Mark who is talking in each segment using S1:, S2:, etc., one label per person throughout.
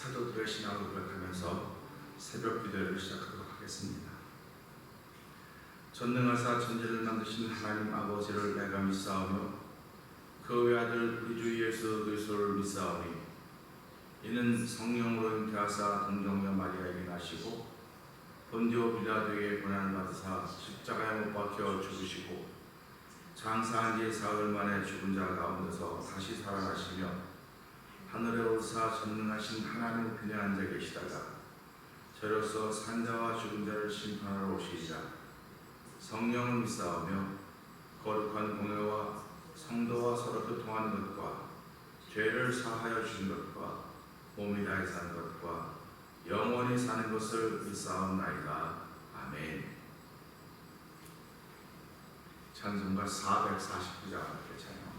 S1: 사도들의 신앙을 고백하면서 새벽 기도를 시작하도록 하겠습니다. 전능하사 천지를 만드신 하나님 아버지를 내가 믿사오며 그 외아들 우리 주 예수 그리스도를 믿사오니 이는 성령으로 잉태하사 동정녀 마리아에게 나시고 본디오 빌라도에게 고난을 받으사 십자가에 못 박혀 죽으시고 장사한 지 사흘 만에 죽은 자 가운데서 다시 살아나시며 하늘에 오르사 전능하신 하나님 편에 앉아 계시다가 저로서 산자와 죽은 자를 심판하러 오시리라. 성령을 믿사오며 거룩한 공회와 성도와 서로 교통하는 것과 죄를 사하여 주신 것과 몸이 다해 사는 것과 영원히 사는 것을 믿사옵나이다. 아멘. 찬송가 449장 함께 찬양합니다.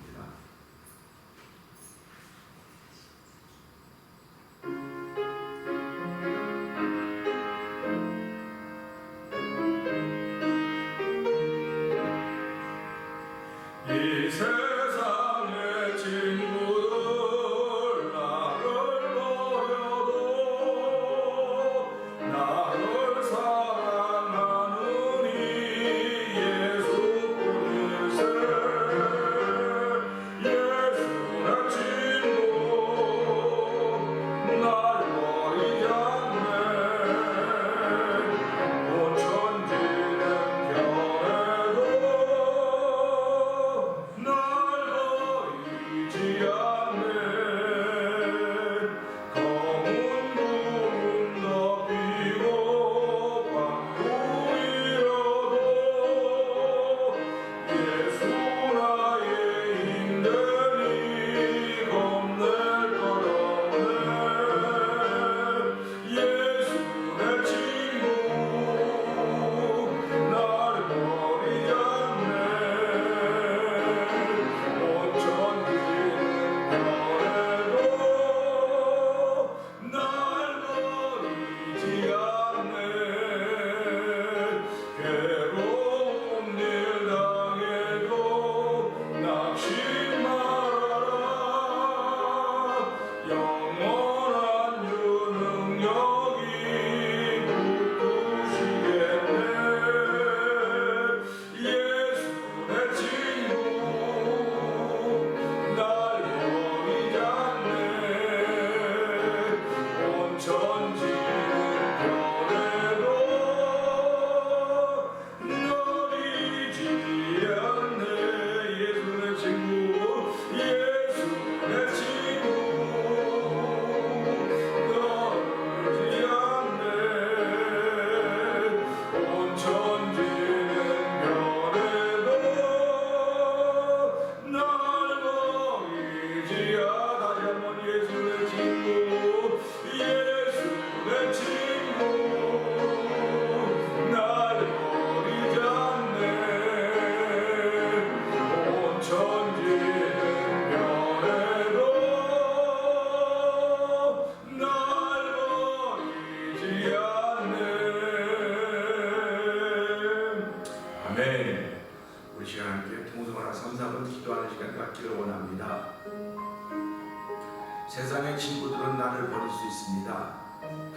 S1: 세상의 친구들은 나를 버릴 수 있습니다.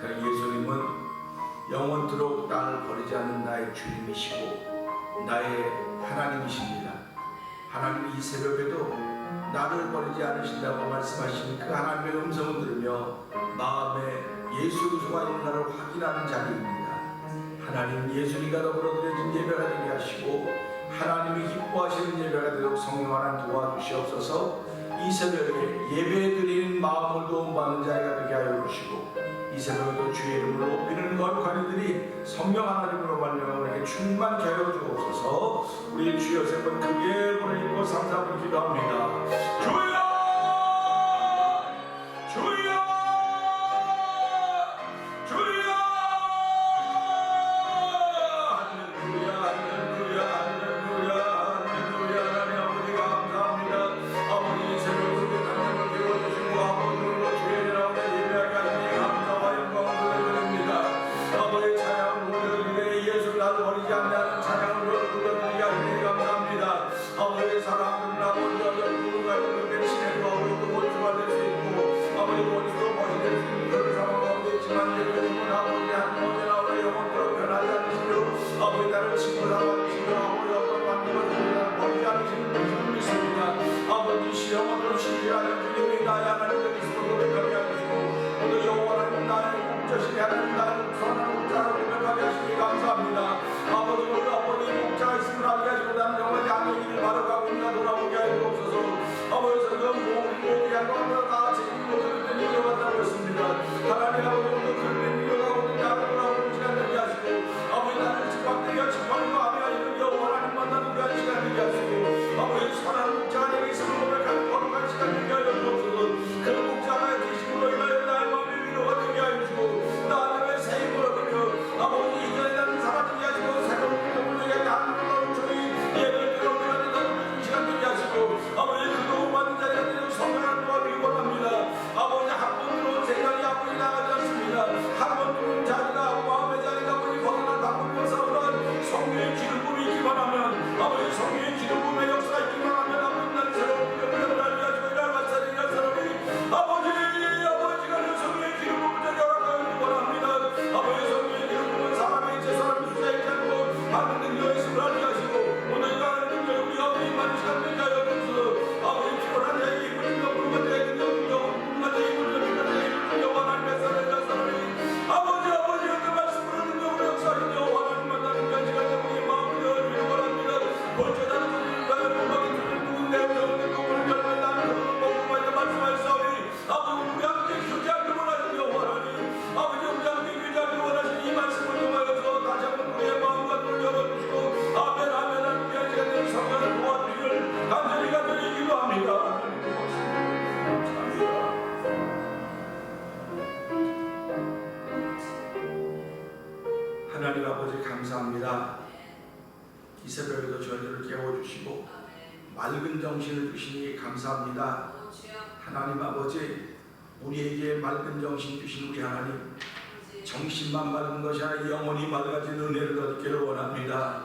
S1: 그러나 예수님은 영원토록 나를 버리지 않는 나의 주님이시고 나의 하나님이십니다. 하나님이 이 새벽에도 나를 버리지 않으신다고 말씀하신 그 하나님의 음성을 들으며 마음에 예수 그리스도가 있는 나를 확인하는 자리입니다. 하나님 예수님과 더불어 드려진 예배가 되게 하시고 하나님이 기뻐하시는 예배가 되도록 성령 하나님 도와주시옵소서. 이 새벽에 예배드리는 마음을 도움받는 자리가 되게 하여 주시고 이 새벽에도 주의 이름을 높이는 거룩한 이들이 성령 하나님으로 말미암아 우리에게 충만케 하여 주옵소서. 우리 주여 세 번 크게 보내고 3, 4분 기도합니다. 주여! 주여! 아버지 원수도 멋있는 지키시고 살아주시고 아버지 어떤 관계가 버리지 않으시는 것을 믿습니다. 아버지 영원으로 신뢰하는 주님이 나의 하나님 되시고 고백하게 하시고 오늘 영원한 나의 목자시게 하나님 나의 선한 목자로 고백하게 하시니 감사합니다. 아버지 오늘 아버지 목자가 있음을 알게 하시고 나는 영원히 양의 길을 바라가고 있나 돌아보게 하여 주옵소서. 아버지 성령 모든 양과 다 책임지고 그릇된 일을 받다고 했습니다. 하나님 아버지 오늘 그릇된 일을 하고 있는 나를 돌아보는 시간 되게 하시고 아버지 나를 집합되게 하시고 아버지 하나님 영원한 만나는 귀한 시간 되게 하시고 아버지 선한 목자가 내게 있음을 고백하는 거룩한 시간 되게 하여 주옵소서. 그 목자가 되시므로 인하여 나의 마음의 위로가 되게 하여 주시고 나의 새 힘을 얻으며 아버지 이전에 나는 사라지게 하시고 새로운 꿈을 내게 하나님으로 저희 예배를 드려오며 내가 시간 되게 하시고 아버지 그동안 받은 자리가 되도록 성령을 도와주기 원합니다. 아버지 한 번 들어온 생각이 아버지 나가지 않습니다. 한 번 들어온 자리가 마음의 자리가 아버지 벗어난 바꾸며 싸우는 성령의 기름 부음이 있기만 하면 아버지 성령의 기름 부음의 역사가 있기만 하면 아버지 나는 새로운 기름을 알게 하시고 이날 마찬가지인 사람이 아버지가 그 성령의 기름 부음을 허락하기 원합니다. 아버지 성령의 기름 부음은 사람의 제 사람의 숫자에 있지 않고 받는 능력의 힘을 알게 하시고 오늘 가는 능력을 우리 아버지 많은 시간 되게 하여 주옵소서. 아버지 피곤한 자에게 힘을 주며 굶은 자에게 능력을 주며 굶은 자에게 힘을 주며 빈한 자에게 힘을 주며 원하는 사람이 아버지 그 말씀으로 능력으로 역사하시며 원하는 만나는 그 시간 때문에 마음을 열어주기를 원합니다. 벌써 나는 소리를 가여 음악이 들을 누군데 저는 누구를 열면 나는 그런 먹고만 말씀하시사오니 아버지 우리 함께 교제하기를 원하시며 원하니 아버지 우리 함께 교제하기를 원하시니 이 말씀을 통하여서 다시 한번 우리의 마음과 눈을 열어주시고 아멘 아멘 하는 귀한 시간 되는 성령을 도와주기를 간절히 간절히 기도합니다. 하나님 아버지 감사합니다. 이 새벽에도 저희들을 깨워주시고 맑은 정신을 주시니 감사합니다. 하나님 아버지 우리에게 맑은 정신 주신 우리 하나님 정신만 맑은 것이 아니라 영혼이 맑아지는 은혜를 얻기를 원합니다.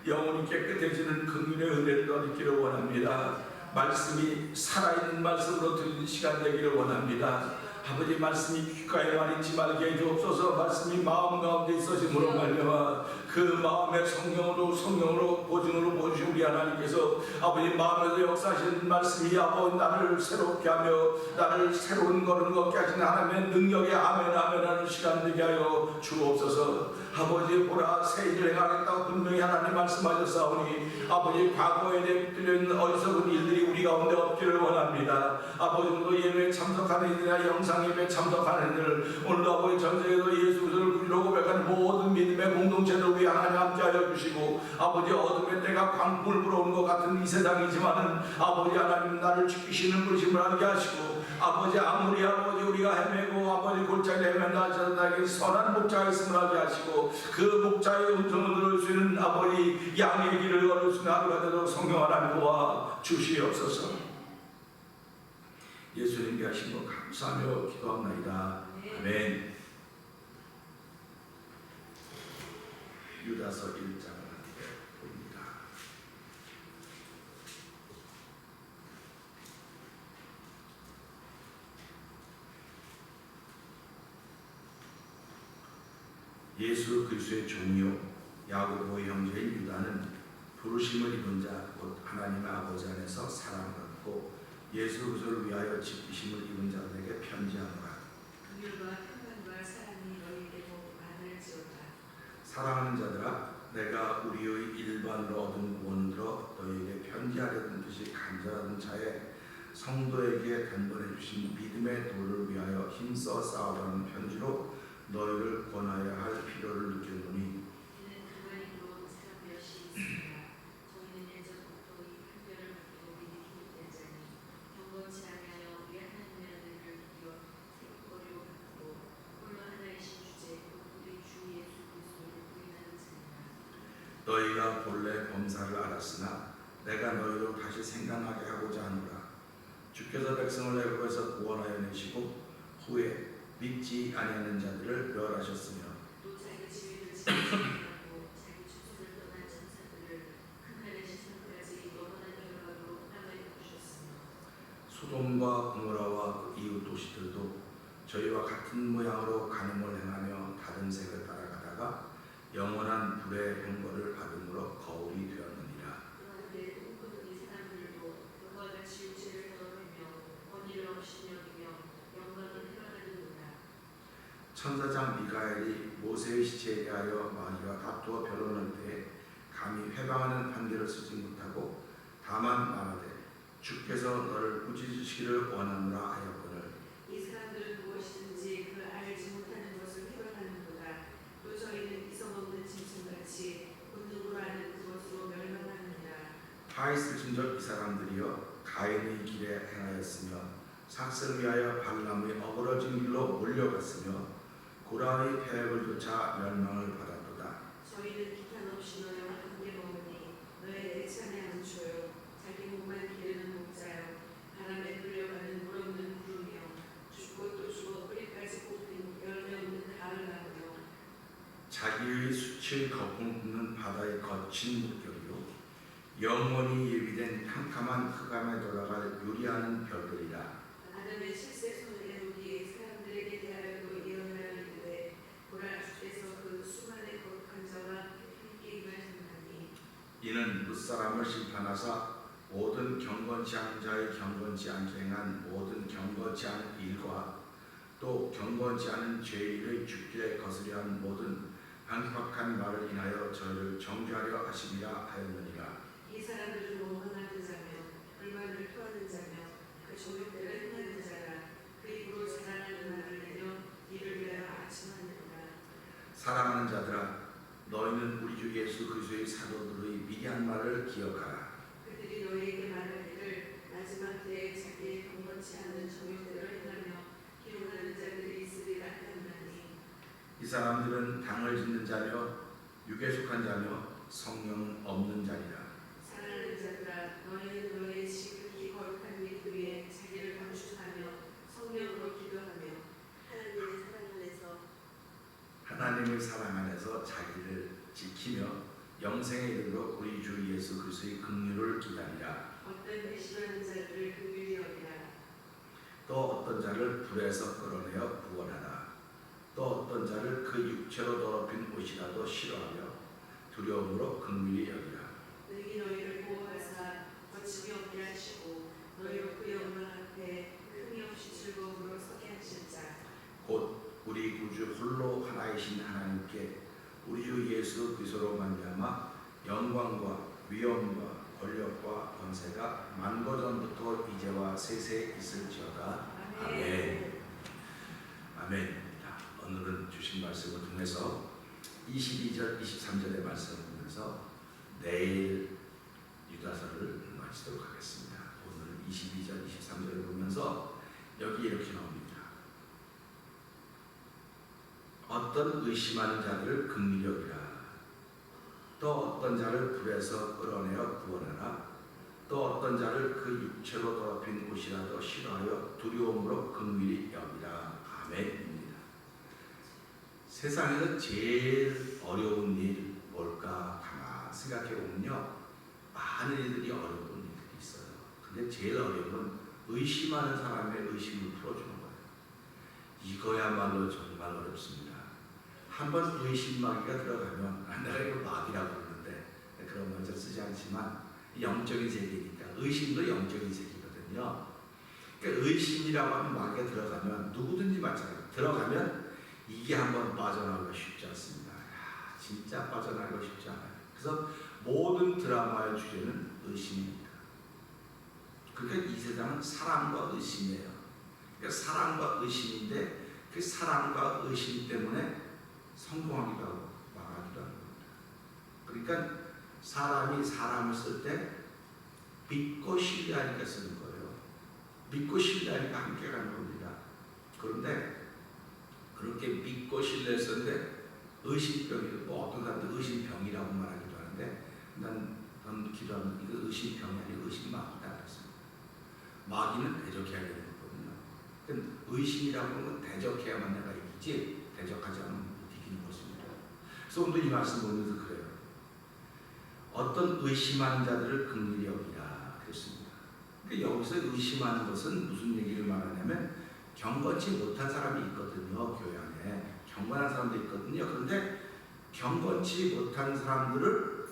S1: 영혼이 깨끗해지는 긍휼의 은혜를 얻기를 원합니다. 말씀이 살아있는 말씀으로 들리는 시간 되기를 원합니다. 아버지 말씀이 귓가에만 있지 말게 해주옵소서. 말씀이 마음 가운데 있어짐으로 말미암아 그 마음의 성령으로 보증으로 보시는 우리 하나님께서 아버지 마음에서 역사하시는 말씀이 아버지 나를 새롭게 하며 나를 새로운 걸음 걷게 하시는 하나님의 능력에 아멘 아멘 하는 시간 되게 하여 주옵소서. 아버지 보라 새 일을 행하겠다고 분명히 하나님 말씀하셨사오니 아버지 과거에 들려있는 어리석은 일들이 우리 가운데 없기를 원합니다. 아버지 오늘도 예배에 참석하는 이들이나 영상 예배에 참석하는 이들 오늘도 아버지 전세계에서 예수 그리스도를 구주로 고백하는 모든 믿음의 공동체를 위해 하나님 함께하여 주시고 아버지 어둠의 때가 광풍을 불어오는 것 같은 이 세상이지만은 아버지 하나님 나를 지키시는 분이심을 알게 하시고 아버지 아무리 아버지 우리가 헤매고 아버지 골짜기 헤맨다 하셔도 나에게 선한 목자가 있음을 알게 하시고 그 목자의 음성을 들을 수 있는 아버지 양의 길을 걸을 수 있는 하루가 되도록 성령 하나님 도와 주시옵소서. 예수님께 하신 것 감사하며 기도합나이다. 아멘. 유다서 1장을 함께 봅니다. 예수 그리스도의 종이요 야고보의 형제인 유다는 부르심을 입은 자 곧 하나님의 아버지 안에서 사랑을 얻고 예수 그리스도를 위하여 지키심을 입은 자들에게 편지하노라.
S2: 긍휼과 평강과 사랑이 너희에게 많을지어다.
S1: 사랑하는 자들아 내가 우리의 일반으로 얻은 구원으로 너희에게 편지하려던 뜻이 간절하던 차에 성도에게 단번에 주신 믿음의 도를 위하여 힘써 싸우라는 편지로 너희를 권하여 할 필요를 느꼈노니
S2: 이는 그와이로 사람 몇이 있습니다. 저희는 예전부터 이 판결을 받고 미리 기록된 자니 경건치 아니하여 우리 하나님의 아들을 드디어 새거리로 받고 홀로 하나이신 주제 곧 우리 주 예수 그리스도를 부인하는 자니라.
S1: 너희가 본래 범사를 알았으나 내가 너희로 다시 생각나게 하고자 하노라. 주께서 백성을 애굽에서 구원하여 내시고 후에 믿지 아니하는 자들을 멸하셨으며
S2: 또 자기 지위를 지키고 자기 주소를 떠난 천사들을 큰 시선까지 영원한 결과로 남아있게 하셨으며
S1: 소돔과 고모라와 그 이웃 도시들도 저희와 같은 모양으로 간음을 행하며 다른 색을 따라가다가 영원한 불의 형벌을 받음으로 천사장 미가엘이 모세의 시체에 대하여 마귀와 다투어 변론할 때에 감히 회방하는 판결을 쓰지 못하고 다만 말하되 주께서 너를 꾸짖으시기를 원하노라 하였거늘
S2: 이 사람들은 무엇이든지 그 알지 못하는 것을 회방하는도다. 또 저희는 이성 없는 짐승같이 본능으로 아는 그것으로 멸망하느니라.
S1: 다 있을진저 이 사람들이여 가인의 길에 행하였으며 삭슬을 위하여 발람의 어그러진 길로 몰려갔으며 고라의 폐역을 쫓아 멸망을 받았도다.
S2: 저희는 기탄 없이 너희와 함께 먹으니 너의 애찬의 안초요 자기 몸만 기르는 목자요 바람에 끌려가는 물 없는 구름이요 죽고 또 죽어 뿌리까지 뽑힌 열매 없는 가을나무요
S1: 자기의 수칠 거품 붓는 바다의 거친 물결이요 영원히 예비된 캄캄한 흑암에 돌아갈 요리하는 별들이라.
S2: 아담의 실세 손을 에우기에 사람들에게 대하여도 예언하였는데 보라 주께서 그 수많은 거룩한 자와 함께 임하셨나니
S1: 이는 무사람을 심판하사 모든 경건치 않은 자의 경건치 않게 행한 모든 경건치 않은 일과 또 경건치 않은 죄인의 죽게 거스려 한 모든 반박한 말을 인하여 저희를 정죄하려 하심이라 하였느니라.
S2: 이 사람들은 원망하는 자며 불만을 토하는 자며 그 종욕대로 행하는 자라 그 입으로 자랑하는 말을 내며 이를 위하여 아침하느니라.
S1: 사랑하는 자들아 너희는 우리 주 예수 그리스도의 사도들의 미리한 말을 기억하라.
S2: 그들이 너희에게 말하기를 마지막 때에 자기의 경건치 않은 종욕대로 행하며 기록하는 자들이 있으리라 하였나니
S1: 이 사람들은 당을 짓는 자며 육에 속한 자며 성령 없는 자니라.
S2: 사랑하는 자들아 너희는 너희의 지극히 거룩한 일 위에 자기를 감축하며 성령으로 기도하며
S1: 하나님의 사랑 안에서 자기를 지키며 영생에 이르도록 우리 주 예수 그리스도의 긍휼을 기다리라.
S2: 어떤 배신하는 자들을 긍휼히 여기라.
S1: 또 어떤 자를 불에서 끌어내어 구원하라. 또 어떤 자를 그 육체로 더럽힌 옷이라도 싫어하며 두려움으로 긍휼히 여기라.
S2: 능히 너희를 보호하사 거침이 없게 하시고 너희로 그 영광 앞에 흠이 없이 즐거움으로 서게 하실 자
S1: 곧 우리 구주 홀로 하나이신 하나님께 우리 주 예수 그리스도로 말미암아 영광과 위엄과 권력과 권세가 만고전부터 이제와 세세 있을지어다. 아멘. 아멘입니다. 오늘은 주신 말씀을 통해서 22절 23절의 말씀을 보면서 내일 유다서를 마치도록 하겠습니다. 오늘 22절 23절을 보면서 여기 이렇게 나옵니다. 어떤 의심하는 자들을 긍휼히 여기라. 또 어떤 자를 불에서 끌어내어 구원하라. 또 어떤 자를 그 육체로 더럽힌 옷이라도 싫어하여 두려움으로 긍휼히 여기라. 아멘입니다. 세상에서 제일 어려운 일 뭘까 가만 생각해 보면요, 많은 일들이 어려운 일들이 있어요. 근데 제일 어려운 건 의심하는 사람의 의심을 풀어주는 거예요. 이거야말로 정말 어렵습니다. 한번 의심마귀가 들어가면, 내가 이걸 마귀라고 부르는데 그런 말 잘 쓰지 않지만 영적인 세계니까 의심도 영적인 세계거든요. 그러니까 의심이라고 하면 마귀가 들어가면 누구든지 마찬가지예요. 들어가면 이게 한번 빠져나오기가 쉽지 않습니다. 진짜 빠져나오기가 쉽지 않아요. 그래서 모든 드라마의 주제는 의심입니다. 그러니까 이 세상은 사랑과 의심이에요. 그러니까 사랑과 의심인데 그 사랑과 의심 때문에 성공하기도 하고 망하기도 하는 겁니다. 그러니까 사람이 사람을 쓸 때 믿고 신뢰하니까 쓰는 거예요. 믿고 신뢰하니까 함께 가는 겁니다. 그런데 그렇게 믿고 신뢰했었는데 의심병이, 뭐 어떤 사람들 의심병이라고 말하기도 하는데 난 기도하면 이거 의심병이 아니고 의심마귀다 그랬습니다. 마귀는 대적해야 되는 거거든요. 그러니까 의심이라고 하는 건 대적해야만 내가 이기지 대적하지 않으면 이기는 것입니다. 그래서 오늘 이 말씀 보면서 그래요. 어떤 의심하는 자들을 긍휼히 여기라 그랬습니다. 그러니까 여기서 의심하는 것은 무슨 얘기를 말하냐면 경건치 못한 사람이 있거든요. 교회 안에 경건한 사람도 있거든요. 그런데 경건치 못한 사람들을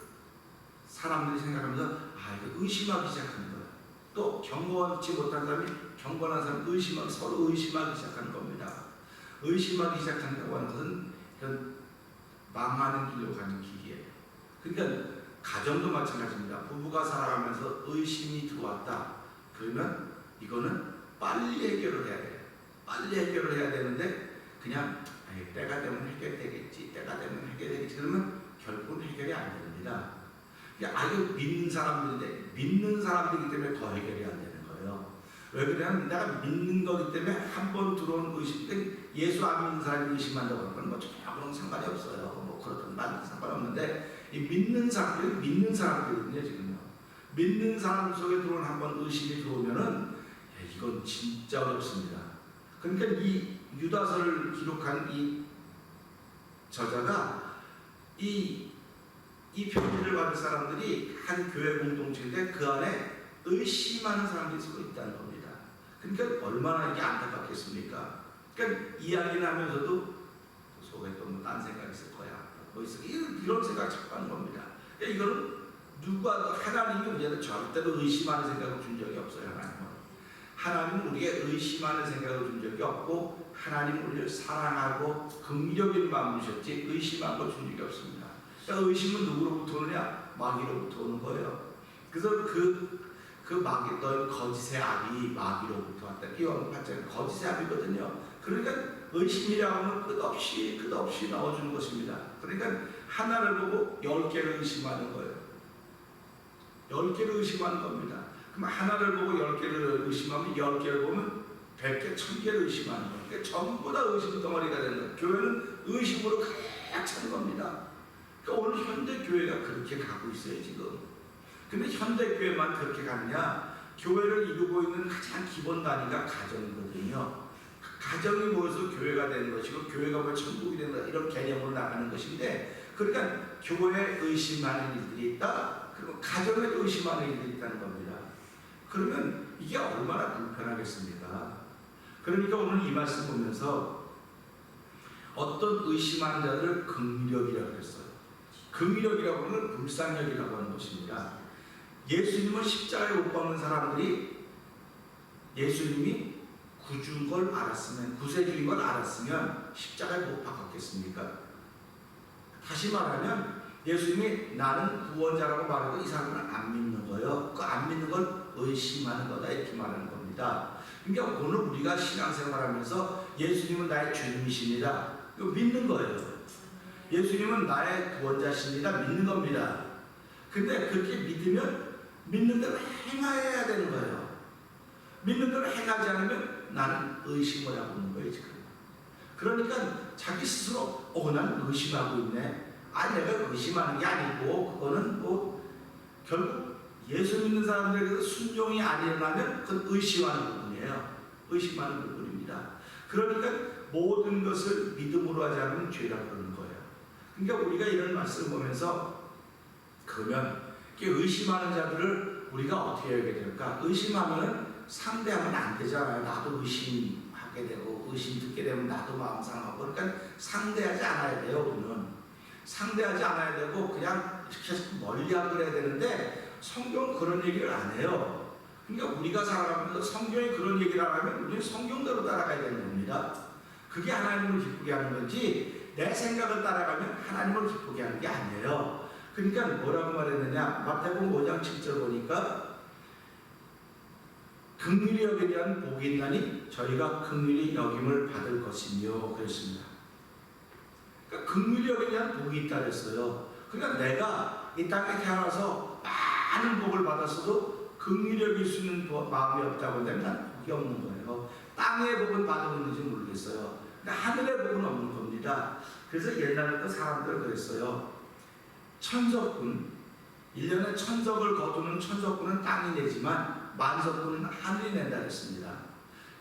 S1: 사람들이 생각하면서 이거 의심하기 시작하는 거예요. 또 경건치 못한 사람이 경건한 사람 의심하기, 서로 의심하기 시작하는 겁니다. 의심하기 시작한다고 하는 것은 이런 망하는 길로 가는 길이에요. 그러니까 가정도 마찬가지입니다. 부부가 살아가면서 의심이 들어왔다. 그러면 이거는 빨리 해결을 해야 돼요. 빨리 해결을 해야 되는데 그냥 때가 되면 해결되겠지, 때가 되면 해결되겠지 그러면 결국은 해결이 안 됩니다. 아주 믿는 사람들인데 믿는 사람들이기 때문에 더 해결이 안 되는 거예요. 왜 그러냐면 내가 믿는 거기 때문에 한 번 들어온 의심, 예수 안 믿는 사람이 의심한다고 하는 건 뭐 전혀 상관이 없어요. 뭐 그렇든 말든 상관없는데 이 믿는 사람들이거든요 지금요. 믿는 사람 속에 들어온 한 번 의심이 들어오면은 이건 진짜 어렵습니다. 그러니까 이 유다서를 기록한 이 저자가 이 편지를 받은 사람들이 한 교회 공동체인데 그 안에 의심하는 사람들이 서로 있다는 겁니다. 그러니까 얼마나 이게 안타깝겠습니까? 그러니까 이야기를 하면서도 속에 또 뭐 딴 생각이 있을 거야. 뭐 있어 이런 생각 자꾸 하는 겁니다. 그러니까 이거는 누가 하나님이 우리한테 절대로 의심하는 생각을 준 적이 없어요. 하나님은 우리에게 의심하는 생각을 준 적이 없고 하나님은 우리를 사랑하고 긍정적인 마음을 주셨지 의심한 걸 준 적이 없습니다. 그러니까 의심은 누구로부터 오느냐? 마귀로부터 오는 거예요. 그래서 그 마귀, 너 거짓의 압이 마귀로부터 왔다. 이거 봤잖아요. 거짓의 압이거든요. 그러니까 의심이라고 하면 끝없이 넣어주는 것입니다. 그러니까 하나를 보고 10개를 의심하는 거예요. 10개를 의심하는 겁니다. 그럼 하나를 보고 10개를 의심하면 10개를 보면 100개, 1000개를 의심하는 거예요. 그러니까 전부 다 의심 덩어리가 되는 거예요. 교회는 의심으로 가득 찬 겁니다. 그러니까 오늘 현대 교회가 그렇게 가고 있어요 지금. 근데 현대 교회만 그렇게 가느냐? 교회를 이루고 있는 가장 기본 단위가 가정이거든요. 가정이 모여서 교회가 되는 것이고 교회가 뭐 천국이 된다 이런 개념으로 나가는 것인데 그러니까 교회에 의심하는 일들이 있다. 그리고 가정에 의심하는 일들이 있다는 겁니다. 그러면 이게 얼마나 불편하겠습니까? 그러니까 오늘 이 말씀 보면서 어떤 의심하는 자들을 긍휼력이라고 했어요. 긍휼력이라고 하는 불쌍력이라고 하는 것입니다. 예수님을 십자가에 못 박는 사람들이 예수님이 구주인 걸 알았으면, 구세주인 걸 알았으면 십자가에 못 박았겠습니까? 다시 말하면 예수님이 나는 구원자라고 말하고 이 사람은 안 믿는 거예요. 그 안 믿는 걸 의심하는 거다 이렇게 말하는 겁니다. 그러니까 오늘 우리가 신앙생활하면서 예수님은 나의 주님이십니다. 이거 믿는 거예요. 예수님은 나의 구원자십니다. 믿는 겁니다. 근데 그렇게 믿으면 믿는 대로 행해야 되는 거예요. 믿는 대로 행하지 않으면 나는 의심을 하고 있는 거예요 지금. 그러니까 자기 스스로 나는 의심하고 있네. 내가 의심하는 게 아니고 그거는 뭐 결국 예수 믿는 사람들에게서 순종이 안 일어나면 그건 의심하는 부분이에요. 의심하는 부분입니다. 그러니까 모든 것을 믿음으로 하지 않으면 죄라고 그러는 거예요. 그러니까 우리가 이런 말씀을 보면서 그러면 의심하는 자들을 우리가 어떻게 해야 될까? 의심하면 상대하면 안 되잖아요. 나도 의심하게 되고 의심 듣게 되면 나도 마음 상하고 그러니까 상대하지 않아야 돼요. 우리는 상대하지 않아야 되고 그냥 이렇게 멀리하고 그래야 되는데 성경은 그런 얘기를 안 해요. 그러니까 우리가 살아가면서 성경이 그런 얘기를 안 하면 우리는 성경대로 따라가야 되는 겁니다. 그게 하나님을 기쁘게 하는 건지 내 생각을 따라가면 하나님을 기쁘게 하는 게 아니에요. 그러니까 뭐라고 말했느냐? 마태복음 5장 7절 보니까 긍휼히 여기면 복이 있나니 저희가 긍휼히 여김을 받을 것이며 그랬습니다. 그러니까 긍휼히 여기면 복이 있다 그랬어요. 그러니까 내가 이 땅에 태어나서 많은 복을 받았어도 긍휼히 여길 수 있는 마음이 없다고 한다면 복이 없는 거예요. 땅의 복은 받고 있는지 모르겠어요. 근데 하늘의 복은 없는 겁니다. 그래서 옛날부터 사람들은 그랬어요. 천석군, 1년에 천석을 거두는 천석군은 땅이 내지만 만석군은 하늘이 낸다 그랬습니다.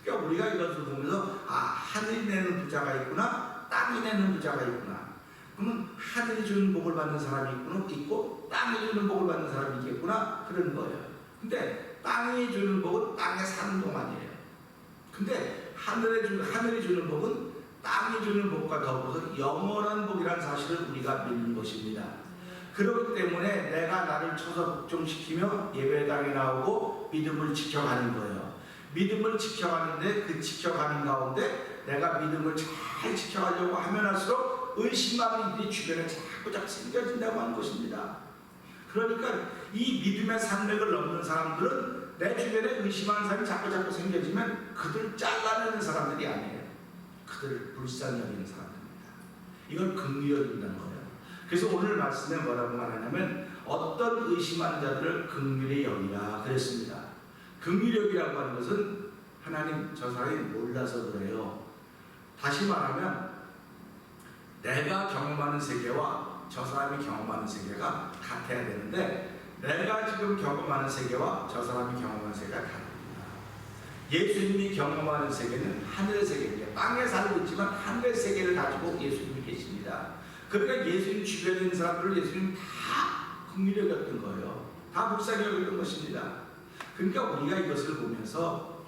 S1: 그러니까 우리가 이것을 보면서 하늘이 내는 부자가 있구나, 땅이 내는 부자가 있구나. 그러면 하늘이 주는 복을 받는 사람이 있고 땅이 주는 복을 받는 사람이 있겠구나 그런 거예요. 근데 땅이 주는 복은 땅에 사는 동안이에요. 근데 하늘이 주는 복은 땅이 주는 복과 더불어서 영원한 복이라는 사실을 우리가 믿는 것입니다. 그렇기 때문에 내가 나를 쳐서 복종시키며 예배당에 나오고 믿음을 지켜가는 거예요. 믿음을 지켜가는데 그 지켜가는 가운데 내가 믿음을 잘 지켜가려고 하면 할수록 의심하는 일이 주변에 자꾸 생겨진다고 하는 것입니다. 그러니까 이 믿음의 산맥을 넘는 사람들은 내 주변에 의심하는 사람이 자꾸 생겨지면 그들 잘라내는 사람들이 아니에요. 그들을 불쌍히 여기는 사람들입니다. 이걸 긍휼히 여긴다는 거예요. 그래서 오늘 말씀에 뭐라고 말하냐면 어떤 의심하는 자들을 긍휼히 여기라 그랬습니다. 긍휼히 여기라고 하는 것은 하나님 저 사람이 몰라서 그래요. 다시 말하면 내가 경험하는 세계와 저 사람이 경험하는 세계가 같아야 되는데 내가 지금 경험하는 세계와 저 사람이 경험하는 세계가 다릅니다. 예수님이 경험하는 세계는 하늘의 세계입니다. 땅에 살고 있지만 하늘의 세계를 가지고 예수님이 계십니다. 그러니까 예수님 주변에 있는 사람들을 예수님이 다 긍휼히 여겼던 거예요. 다 불쌍히 여겼던 것입니다. 그러니까 우리가 이것을 보면서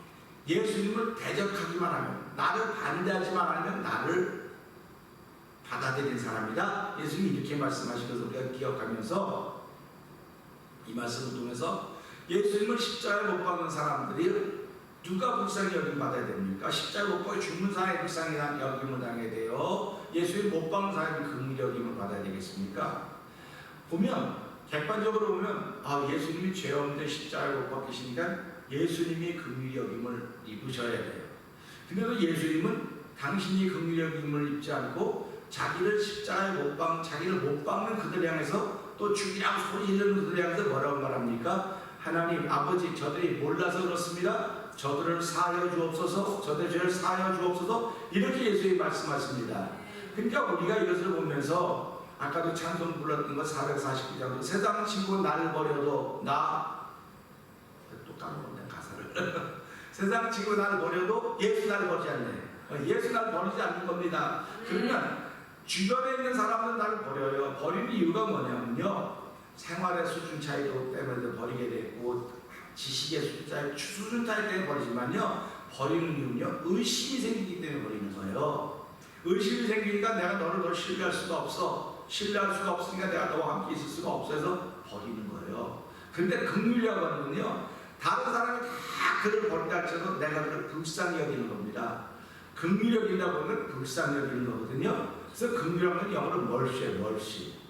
S1: 예수님을 대적하기만 하면, 나를 반대하지만 않으면 나를 받아들인 사람이다. 예수님이 이렇게 말씀하신 것을 우리가 기억하면서 이 말씀을 통해서 예수님을 십자가에 못 박는 사람들이 누가 불쌍히 여김 받아야 됩니까? 십자가에 못 박혀 죽는 사람이 불쌍히 여김을 당해야 돼요? 예수님 못 박는 사람이 긍휼히 여김을 받아야 되겠습니까? 보면 객관적으로 보면 예수님이 죄 없는데 십자가에 못 박히시니까 예수님이 긍휼히 여김을 입으셔야 돼요. 근데 예수님은 당신이 긍휼히 여김을 입지 않고 자기를 십자가에 자기를 못 박는 그들 향해서 또 죽이라고 소리 지르는 그들 향해서 뭐라고 말합니까? 하나님 아버지, 저들이 몰라서 그렇습니다. 저들을 사하여 주옵소서, 저들의 죄를 사하여 주옵소서, 이렇게 예수님이 말씀하십니다. 그러니까 우리가 이것을 보면서 아까도 찬송 불렀던 것 449장, 세상 친구 나를 버려도 또 까먹었네 가사를 세상 친구 나를 버려도 예수 나를 버리지 않네. 예수 나를 버리지 않는 겁니다. 그러면 주변에 있는 사람은 나를 버려요. 버리는 이유가 뭐냐면요, 생활의 수준 차이 때문에 버리게 됐고 지식의 수준 차이 때문에 버리지만요, 버리는 이유는요, 의심이 생기기 때문에 버리는 거예요. 의심이 생기니까 내가 너를 더 신뢰할 수가 없어. 신뢰할 수가 없으니까 내가 너와 함께 있을 수가 없어서 버리는 거예요. 근데 긍휼이라고 하는 건요, 다른 사람이 다 그를 버린다 할지라도 내가 그를 불쌍히 여기는 겁니다. 긍휼히 여긴다고 하면 불쌍히 여기는 거거든요. 그래서 긍휼이라는 건 영어로 멀시예요. 멀시.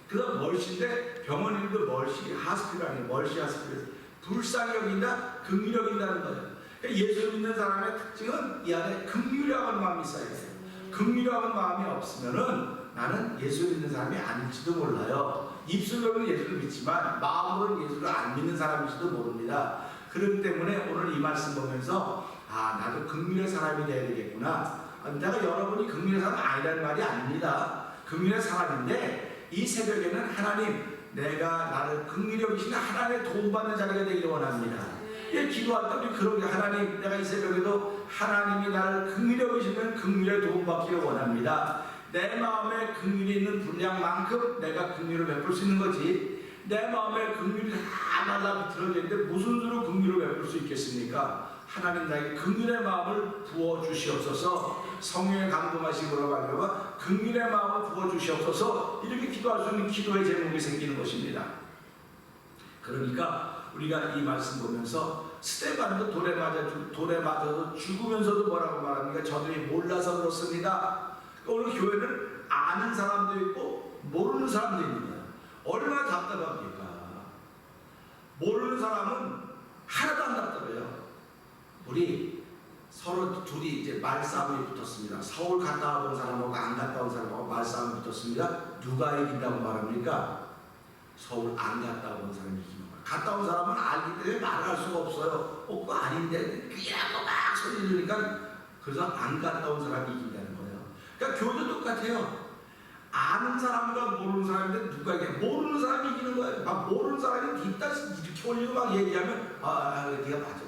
S1: 그래서 멀시인데 병원 이름도 멀시 하스피tal 아니에요. 멀시 하스피tal. 불쌍히 여긴다, 긍휼히 여긴다는 거예요. 그러니까 예수 믿는 사람의 특징은 이 안에 긍휼이라고 하는 마음이 있어야 돼요. 긍휼이라고 하는 마음이 없으면은 나는 예수 믿는 사람이 아닐지도 몰라요. 입술로는 예수를 믿지만 마음으로는 예수를 안 믿는 사람일지도 모릅니다. 그렇기 때문에 오늘 이 말씀 보면서 나도 긍휼의 사람이 돼야 되겠구나. 내가 여러분이 긍휼의 사람 아니라는 말이 아닙니다. 긍휼의 사람인데 이 새벽에는 하나님, 내가 나를 긍휼히 여기시는 하나님의 도움받는 자리가 되기를 원합니다. 기도할 때 우리 그러게, 하나님, 내가 이 새벽에도 하나님이 나를 긍휼히 여기시는 긍휼의 도움받기를 원합니다. 내 마음에 긍휼이 있는 분량만큼 내가 긍휼을 베풀 수 있는 거지, 내 마음에 긍휼이 다 날라비틀어져 있는데 무슨 수로 긍휼을 베풀 수 있겠습니까? 하나님, 나에게 긍휼의 마음을 부어주시옵소서. 성령의 감동하심으로 말미암아 긍휼의 마음을 부어주시옵소서. 이렇게 기도할 수 있는 기도의 제목이 생기는 것입니다. 그러니까 우리가 이 말씀 보면서 스데반도 돌에 맞아서 죽으면서도 뭐라고 말합니까? 저들이 몰라서 그렇습니다. 오늘 교회는 아는 사람도 있고 모르는 사람도 있는 거예요. 얼마나 답답합니까? 모르는 사람은 하나도 안 답답해요. 우리 서로 둘이 이제 말싸움이 붙었습니다. 서울 갔다 온 사람하고 안 갔다 온 사람하고 말싸움이 붙었습니다. 누가 이긴다고 말합니까? 서울 안 갔다 온 사람이 이기는 거예요. 갔다 온 사람은 알기 때문에 말을 할 수가 없어요. 그거 아닌데 그냥 막 소리 지르니까, 그래서 안 갔다 온 사람이 이긴다는 거예요. 그러니까 교회도 똑같아요. 아는 사람과 모르는 사람인데 누가 이겨? 모르는 사람이 이기는 거예요. 모르는 사람이 뒷다 이렇게 올리고 막 얘기하면 네가 맞아.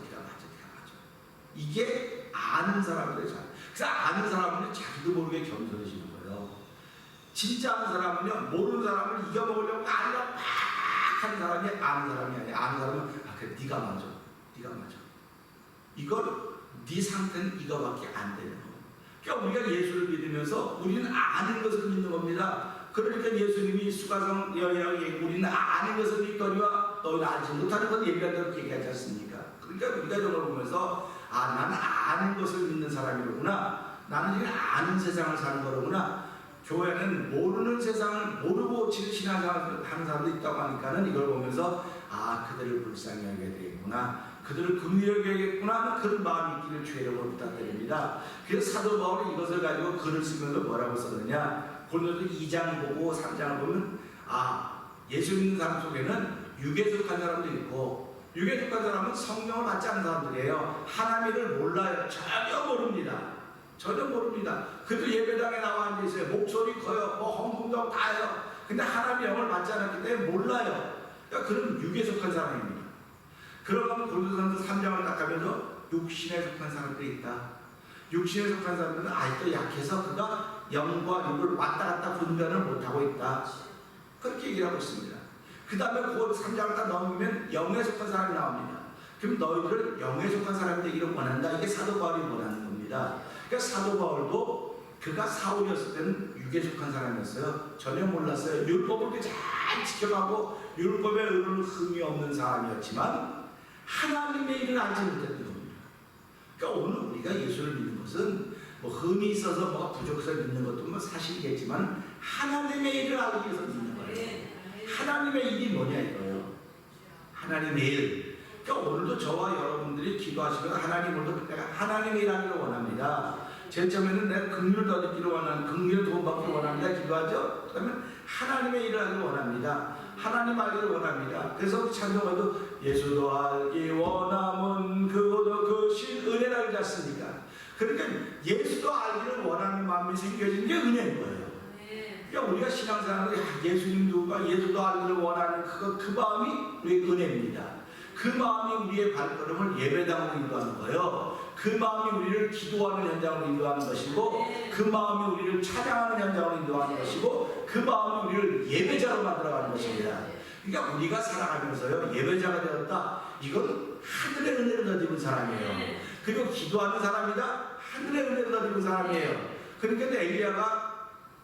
S1: 이게 아는 사람들의 잘. 그래서 아는 사람은 자기도 모르게 겸손해지는 거예요. 진짜 아는 사람은요, 모르는 사람을 이겨먹으려고 아니라 막 하는 사람이 아는 사람이 아니에요. 아는 사람은 그래, 네가 맞아. 이걸 네 상태는 이거밖에 안 되는 거예요. 그러니까 우리가 예수를 믿으면서 우리는 아는 것을 믿는 겁니다. 그러니까 예수님이 수가성 여인에게 우리는 아는 것을 믿거니와 너희는 알지 못하는 것 얘기한다고 얘기하지 않습니까? 그러니까 우리가 이런 걸 보면서 나는 아는 것을 믿는 사람이로구나. 나는 지금 아는 세상을 사는 거로구나. 교회는 모르는 세상을 모르고 지금 신앙생활을 하는 사람도 있다고 하니까는 이걸 보면서 아, 그들을 불쌍히 여겨야 되겠구나, 그들을 긍휼히 여겨야겠구나 하는 그런 마음이 있기를 주의 이름으로 부탁드립니다. 그래서 사도 바울이 이것을 가지고 글을 쓰면서 뭐라고 썼느냐, 고린도서 2장 보고 3장을 보면 아, 예수 믿는 사람 속에는 육에 속한 사람도 있고, 육에 속한 사람은 성령을 받지 않는 사람들이에요. 하나님을 몰라요. 전혀 모릅니다. 전혀 모릅니다. 그래도 예배당에 나와 앉아있어요. 목소리 커요. 뭐 헌금도 다 해요. 근데 하나님의 영을 받지 않았기 때문에 몰라요. 그러니까 그런 육에 속한 사람입니다. 그러면 고린도전서 3장을 딱 하면서 육신에 속한 사람들이 있다. 육신에 속한 사람들은 아직도 약해서 그가 영과 육을 왔다 갔다 분별을 못하고 있다. 그렇게 얘기를 하고 있습니다. 그 다음에 그 3장을 딱 넘으면 영에 속한 사람이 나옵니다. 그럼 너희들은 영에 속한 사람이 되기를 원한다. 이게 사도 바울이 원하는 겁니다. 그러니까 사도 바울도 그가 사울이었을 때는 육에 속한 사람이었어요. 전혀 몰랐어요. 율법을 잘 지켜가고 율법에 의로는 흠이 없는 사람이었지만 하나님의 일을 알지 못했던 겁니다. 그러니까 오늘 우리가 예수를 믿는 것은 뭐 흠이 있어서 뭐가 부족해서 믿는 것도 뭐 사실이겠지만 하나님의 일을 알기 위해서 믿는 거예요. 하나님의 일이 뭐냐 이거예요. 하나님의 일. 그러니까 오늘도 저와 여러분들이 기도하시면 하나님 오늘도 내가 하나님의 일 하기를 원합니다. 제일 처음에는 내가 긍휼을 더 듣기를 원하는, 긍휼을 도움받기를 원합니다. 기도하죠. 그러면 하나님의 일을 하기를 원합니다. 하나님 알기를 원합니다. 그래서 찬송가도 예수도 알기 원함은 그도 그 신 은혜라 하지 않습니까? 그러니까 예수도 알기를 원하는 마음이 생겨진 게 은혜인 거예요. 그러니까 우리가 신앙생활을 예수님 누가 예수도 알기를 원하는 그 마음이 우리의 은혜입니다. 그 마음이 우리의 발걸음을 예배당으로 인도하는 거예요. 그 마음이 우리를 기도하는 현장으로 인도하는 것이고, 그 마음이 우리를 찬양하는 현장으로 인도하는 것이고, 그 마음이 우리를 예배자로 만들어가는 것입니다. 그러니까 우리가 살아가면서요, 예배자가 되었다. 이건 하늘의 은혜를 더 입은 사람이에요. 그리고 기도하는 사람이다. 하늘의 은혜를 더 입은 사람이에요. 그러니까 엘리야가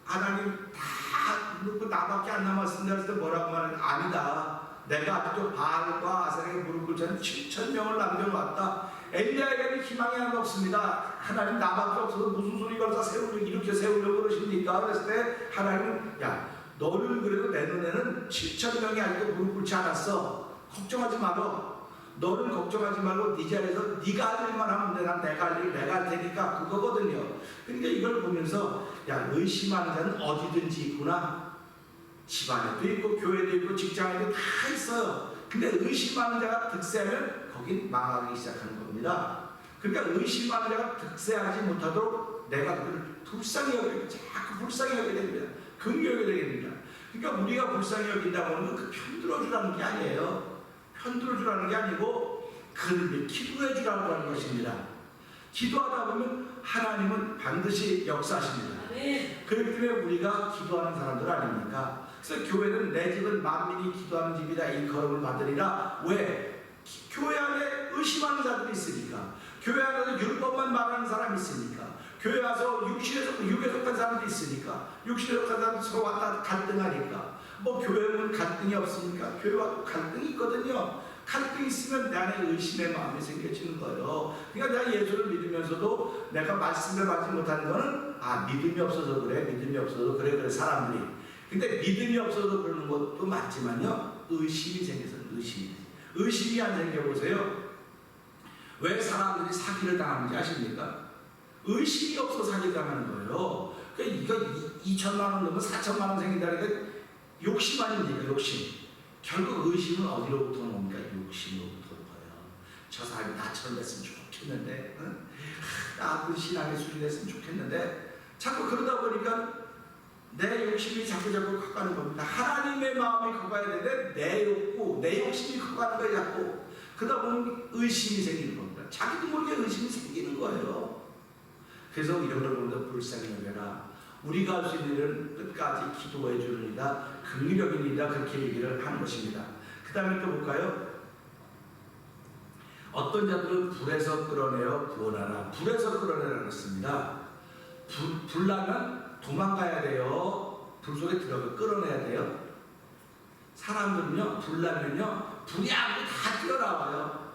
S1: 하나님 다 놓고 나밖에 안 남았습니다. 그래서 뭐라고 하는 아니다. 내가 아직도 바알과 아세라에게 무릎 꿇지 않은 7,000명을 남겨놓았다. 엘리야에게는 희망이 하나도 없습니다. 하나님 나밖에 없어서 무슨 소리 걸어서 이렇게 세우려고 그러십니까? 그랬을 때 하나님은 야, 너는 그래도 내 눈에는 7,000명이 아직도 무릎 꿇지 않았어. 걱정하지 마라. 너는 걱정하지 말고 네 자리에서 네가 할 일만 하면 돼. 난 내가 할 일 내가 할 테니까 그거거든요. 그러니까 이걸 보면서 야, 의심하는 자는 어디든지 있구나. 집안에도 있고 교회도 있고 직장에도 다 있어요. 근데 의심하는 자가 득세하면 거긴 망하기 시작하는 겁니다. 그러니까 의심하는 자가 득세하지 못하도록 내가 그를 불쌍히 여기고 자꾸 불쌍히 여기게 됩니다. 긍휼히 여기게 됩니다. 그러니까 우리가 불쌍히 여긴다고 하는 건 그 편들어주라는 게 아니에요. 편들어주라는 게 아니고 그를 기도해주라고 하는 것입니다. 기도하다 보면 하나님은 반드시 역사하십니다. 그렇기 때문에 우리가 기도하는 사람들 아닙니까? 그래서 교회는 내 집은 만민이 기도하는 집이다 일컬음을 받으리라. 왜? 교회 안에 의심하는 자들이 있으니까. 교회 안에서 율법만 말하는 사람이 있으니까. 교회 와서 육에 속한 사람도 있으니까. 육신에 속한 사람도 서로 왔다 갈등하니까. 뭐 교회는 갈등이 없으니까. 교회와 갈등이 있거든요. 갈등이 있으면 내 안에 의심의 마음이 생겨지는 거예요. 그러니까 내가 예수를 믿으면서도 내가 말씀을 받지 못하는 거는 아, 믿음이 없어서 그래, 믿음이 없어서 그래 사람들이. 근데 믿음이 없어서 그러는 것도 맞지만요, 의심이 생겨서 의심이 안 생겨보세요. 왜 사람들이 사기를 당하는지 아십니까? 의심이 없어서 사기를 당하는 거예요. 그러니까 이거 2천만 원 넣으면 4천만 원 생긴다니까 욕심 아닙니까? 욕심. 결국 의심은 어디로부터 옵니까? 욕심으로부터 오고요. 저 사람이 나처럼 됐으면 좋겠는데, 응? 나도 신앙의 수준이 됐으면 좋겠는데, 자꾸 그러다 보니까 내 욕심이 자꾸 커가는 겁니다. 하나님의 마음이 커가야 되는데 내 욕구, 내 욕심이 커가는 거예요. 자꾸 그러다 보면 의심이 생기는 겁니다. 자기도 모르게 의심이 생기는 거예요. 그래서 이런 걸 보면서 불쌍히 여겨라. 우리가 할 수 있는 일은 끝까지 기도해 주느니라, 긍휼히 여기느니라, 그렇게 얘기를 하는 것입니다. 그 다음에 또 볼까요? 어떤 자들은 불에서 끌어내어 구원하라. 불에서 끌어내라 그랬습니다. 불 나면 도망가야 돼요. 불 속에 들어가 끌어내야 돼요. 사람들은요, 불 나면요, 불이 아무리 다 뛰어나와요.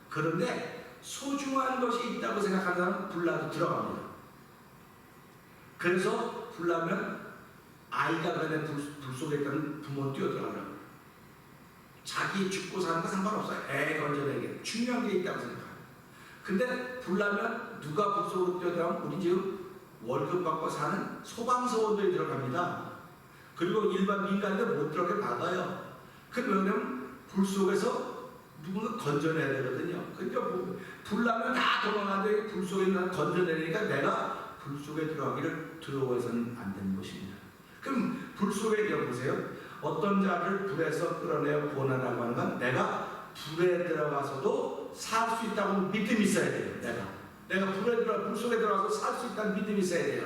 S1: 그런데 소중한 것이 있다고 생각하는 사람은 불 나도 들어갑니다. 그래서 불나면 아이가 그냥 불 속에 있다는 부모 뛰어들어가요. 자기 죽고 사는 거 상관없어요. 애 건져내게 중요한 게 있다고 생각해요. 근데 불나면 누가 불 속으로 뛰어들어가면 우리 지금 월급 받고 사는 소방서원들이 들어갑니다. 그리고 일반 민간인들 못 들어가게 막아요. 그러면 불 속에서 누군가 건져내야 되거든요. 그러니까 불나면 다 도망가는데 불 속에 있는 건져내니까 내가 불 속에 들어가서는 안 되는 것입니다. 그럼 불 속에 들어보세요. 어떤 자를 불에서 끌어내어 구원하라고 하는 건 내가 불에 들어가서도 살 수 있다고 믿음이 있어야 돼요. 내가 불 속에 들어가서 살 수 있다는 믿음이 있어야 돼요.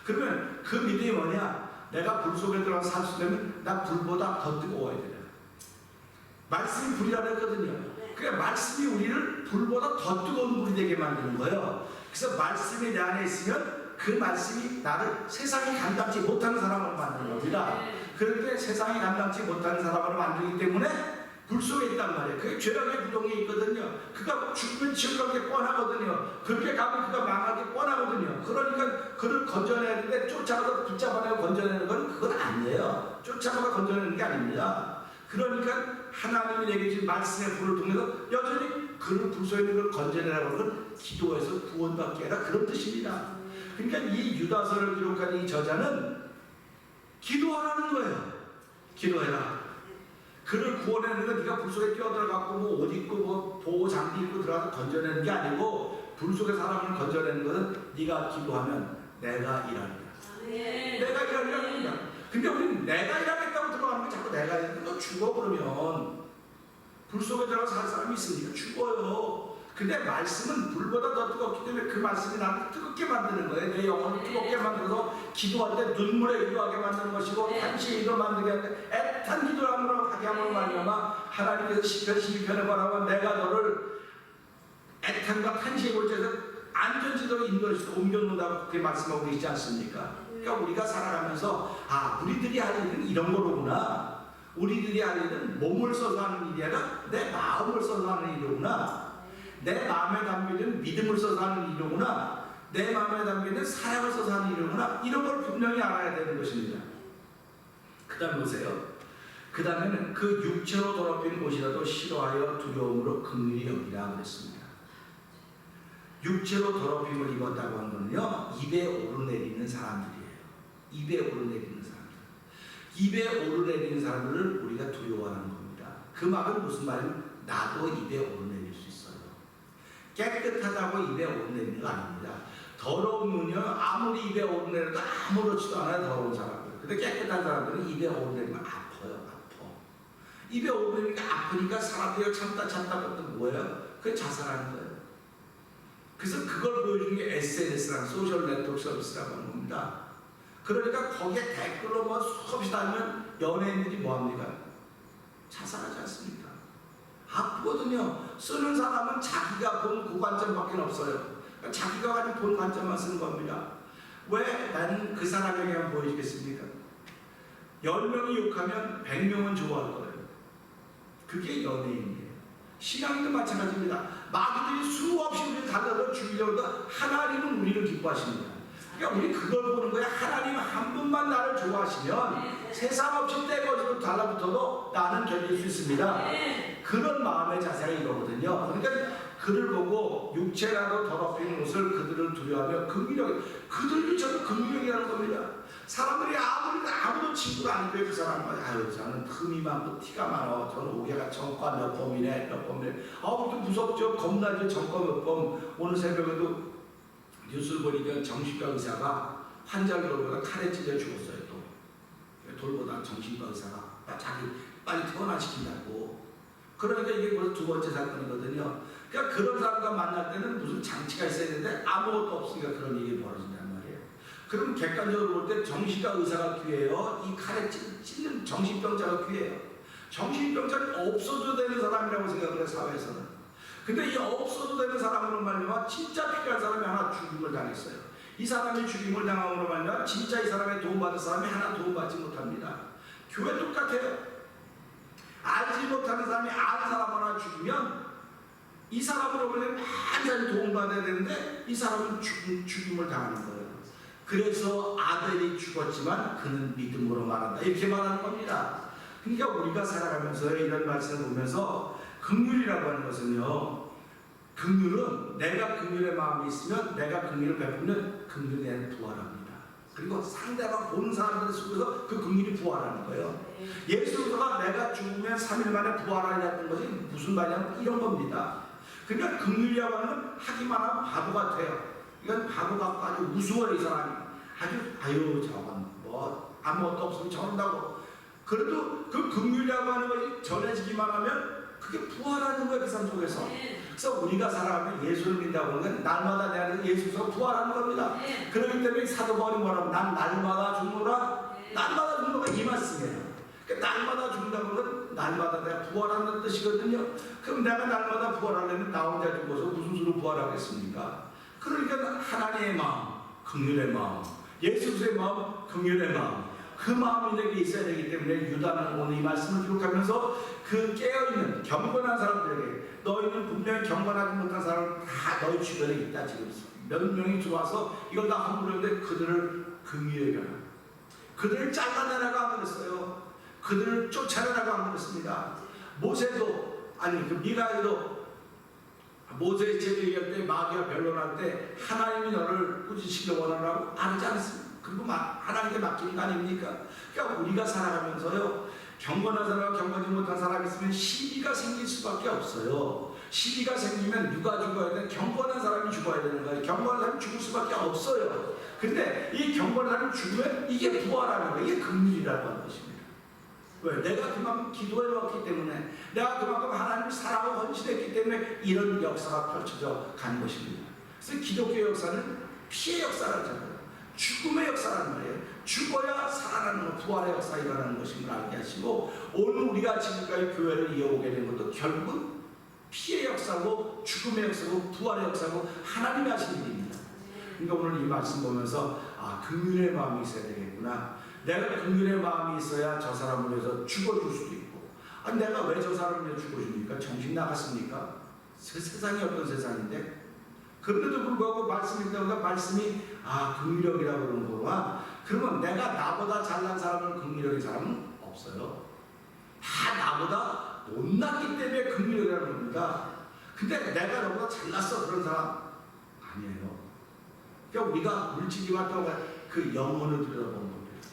S1: 그러면 그 믿음이 뭐냐? 내가 불 속에 들어가서 살 수 있다면 나 불보다 더 뜨거워야 돼요. 말씀이 불이라고 했거든요. 그러니까 말씀이 우리를 불보다 더 뜨거운 불이 되게 만드는 거예요. 그래서 말씀이 내 안에 있으면 그 말씀이 나를 세상이 감당치 못하는 사람으로 만드는 겁니다. 그럴 때 세상이 감당치 못하는 사람으로 만들기 때문에 불 속에 있단 말이에요. 그게 죄악의 부동에 있거든요. 그가 죽으면 지옥 가게 뻔하거든요. 그렇게 가면 그가 망하게 뻔하거든요. 그러니까 그를 건져내야 되는데 쫓아가서 붙잡아내고 건져내는 건 그건 아니에요. 쫓아가서 건져내는 게 아닙니다. 그러니까 하나님이 내게 주신 말씀의 불을 통해서 여전히 그를 불 속에 있는 걸 건져내라고 하는 건 기도해서 구원받게 해라 그런 뜻입니다. 그러니까 이 유다서를 기록한 이 저자는 기도하라는 거예요. 기도해라. 그를 구원하는 건 네가 불 속에 뛰어들어갖고 뭐 옷 입고 뭐 보호 장비 입고 들어가서 건져내는 게 아니고 불 속에 사람을 건져내는 것은 네가 기도하면 내가 일하리라. 내가 일하리라는 겁니다. 근데 우리는 내가 일하겠다고 들어가는 게 자꾸 내가 일하는 너 죽어. 그러면 불 속에 들어가서 살 사람이 있으니까 죽어요. 근데 말씀은 불보다 더 뜨겁기 때문에 그 말씀이 나를 뜨겁게 만드는 거예요. 내 영혼을 뜨겁게 만들어서 기도할 때 눈물에 기도하게 만드는 것이고 탄식에 기도 만들게 하는데 애탄 기도를 하게 함으로 말미암아 하나님께서 시편 12편에 말하면 내가 너를 애탄과 탄식의 골짜기에서 안전지대로 인도해서 옮겨놓는다고 그렇게 말씀하고 계시지 않습니까? 그러니까 우리가 살아가면서 우리들이 할 일은 이런 거로구나. 우리들이 할 일은 몸을 써서 하는 일이 아니라 내 마음을 써서 하는 일이구나. 내 마음에 담겨있는 믿음을 써서 하는 일이구나. 내 마음에 담겨있는 사랑을 써서 하는 일이구나. 이런 걸 분명히 알아야 되는 것입니다. 그 다음 보세요. 그 다음에는 그 육체로 더럽힌 곳이라도 싫어하여 두려움으로 긍휼히 여기라 그랬습니다. 육체로 더럽힘을 입었다고 하는 건요, 입에 오르내리는 사람들이에요. 입에 오르내리는 사람들. 입에 오르내리는 사람들을 우리가 두려워하는 겁니다. 그 말은 무슨 말이냐면 나도 입에 오르내릴 수 있어요. 깨끗하다고 입에 오르내리는 거 아닙니다. 더러운 눈이요, 아무리 입에 오르내려도 아무렇지도 않아요, 더러운 사람들. 근데 깨끗한 사람들은 입에 오르내리면 아파요, 아파. 입에 오르내리니까 아프니까 사람들이 참다 그것도 뭐예요? 그게 자살하는 거예요. 그래서 그걸 보여주는 게 SNS라는 소셜 네트워크 서비스라고 하는 겁니다. 그러니까 거기에 댓글로 뭐 수없이 달면 연예인들이 뭐합니까? 자살하지 않습니까? 아프거든요. 쓰는 사람은 자기가 본 그 관점밖에 없어요. 그러니까 자기가 가진 본 관점만 쓰는 겁니다. 왜 나는 그 사람에게만 보여주겠습니까? 10명이 욕하면 100명은 좋아할 거예요. 그게 연예인이에요. 신앙도 마찬가지입니다. 마귀들이 수없이 우리를 달라서 죽이려고 해도 하나님은 우리를 기뻐하십니다. 그러니까 우리 그걸 보는 거야. 하나님 한 분만 나를 좋아하시면 세상 없이 떼거지로 달라붙어도 나는 견딜 수 있습니다. 그런 마음의 자세가 이거거든요. 그러니까 그를 보고 육체라도 더럽힌 옷을 그들을 두려워하며 긍휼하게, 그들도 저는 긍휼이라는 겁니다. 사람들이 아무도 친구를 안 돼요. 그 사람은 저는 흠이 많고 티가 많아. 저는 오게가 전과 몇 범이네. 그것도 무섭죠. 겁나죠. 전과 몇 범. 오늘 새벽에도 뉴스를 보니까 정신과 의사가 환자를 돌보다 칼에 찔려 죽었어요. 또 돌보다 정신과 의사가 자기 빨리 퇴원시킨다고. 그러니까 이게 벌써 두 번째 사건이거든요. 그러니까 그런 사람과 만날 때는 무슨 장치가 있어야 되는데 아무것도 없으니까 그런 일이 벌어진단 말이에요. 그럼 객관적으로 볼 때 정신과 의사가 귀해요? 이 칼에 찔는 정신병자가 귀해요? 정신병자는 없어도 되는 사람이라고 생각을 해요, 사회에서는. 근데 이 없어도 되는 사람으로 말미암아 진짜 필요한 사람이 하나 죽임을 당했어요. 이 사람이 죽임을 당함으로 말미암아 진짜 이 사람의 도움받은 사람이 하나 도움받지 못합니다. 교회 똑같아요. 알지 못하는 사람이 아는 사람 하나 죽이면 이 사람으로 말미암아 많은 사람이 도움받아야 되는데 이 사람은 죽임을 당하는 거예요. 그래서 아들이 죽었지만 그는 믿음으로 말한다. 이렇게 말하는 겁니다. 그러니까 우리가 살아가면서 이런 말씀을 보면서 긍휼이라고 하는 것은요, 긍휼은 내가 긍휼의 마음이 있으면 내가 긍휼을 베푸면 긍휼에 대한 부활합니다. 그리고 상대방 보는 사람들 속에서 그 긍휼이 부활하는 거예요. 예수가 내가 죽으면 3일 만에 부활하려는 것이 무슨 말이냐면 이런 겁니다. 그러니까 긍휼이라고 하는 건 하기만 하면 바보 같아요. 이건 바보 같고 아주 우스워요. 이 사람이 아유 저건 뭐 아무것도 없으면 저런다고. 그래도 그 긍휼이라고 하는 것이 전해지기만 하면 그게 부활하는 거예요. 그 삶 속에서. 그래서 우리가 살아가면 예수를 믿는다고 하는 건 날마다 내 안에서 예수가 부활하는 겁니다. 그렇기 때문에 사도 바울이 뭐라고 난 날마다 죽노라. 날마다 죽노라 이 말씀이에요. 그러니까 날마다 죽는다는 건 날마다 내가 부활하는 뜻이거든요. 그럼 내가 날마다 부활하려면 나 혼자 죽어서 무슨 수로 부활하겠습니까? 그러니까 하나님의 마음, 긍휼의 마음, 예수 그리스도의 마음, 긍휼의 마음, 그 마음이 내게 있어야 되기 때문에 유다는 오늘 이 말씀을 기록하면서 그 깨어있는 경건한 사람들에게 너희는 분명히 경건하지 못한 사람은 다 너희 주변에 있다. 지금 몇 명이 들어와서 이걸 다 함부로 했는데 그들을 긍휼히 여겨라. 그들을 잘라내라고 안 그랬어요. 그들을 쫓아내라고 안 그랬습니다. 모세도 아니 그 미가에도 모세의 제도 얘기할 때 마귀와 변론할 때 하나님이 너를 꾸짖으시길 원하라고 안 하지 않습니다. 그리고 하나님께 맡기는 거 아닙니까? 그러니까 우리가 살아가면서요, 경건한 사람과 경건하지 못한 사람이 있으면 시비가 생길 수밖에 없어요. 시비가 생기면 누가 죽어야 돼? 경건한 사람이 죽어야 되는 거예요. 경건한 사람이 죽을 수밖에 없어요. 근데 이 경건한 사람이 죽으면 이게 부활하는 거예요. 이게 긍휼이라고 하는 것입니다. 왜? 내가 그만큼 기도해왔기 때문에, 내가 그만큼 하나님을 사랑하고 헌신했기 때문에 이런 역사가 펼쳐져 간 것입니다. 그래서 기독교 역사는 피해 역사라잖아요. 죽음의 역사라는 말이에요. 죽어야 살아나는 것, 부활의 역사가 일어나는 것인 걸 알게 하시고, 오늘 우리가 지금까지 교회를 이어오게 된 것도 결국은 피해 역사고 죽음의 역사고 부활의 역사고 하나님이 하신 일입니다. 그러니까 오늘 이 말씀 보면서 긍휼의 마음이 있어야 되겠구나. 내가 긍휼의 마음이 있어야 저 사람을 위해서 죽어줄 수도 있고, 내가 왜 저 사람을 위해서 죽어줍니까? 정신 나갔습니까? 세상이 어떤 세상인데? 그런데도 불구하고 말씀이 때문에 말씀이 긍휼력이라고 그러는 거구나. 그러면 내가 나보다 잘난 사람은 긍휼력인 사람은 없어요. 다 나보다 못났기 때문에 긍휼력이라는 겁니다. 근데 내가 너보다 잘났어 그런 사람 아니에요. 그러니까 우리가 물질이 왔다고 그 영혼을 들여다보는 겁니다.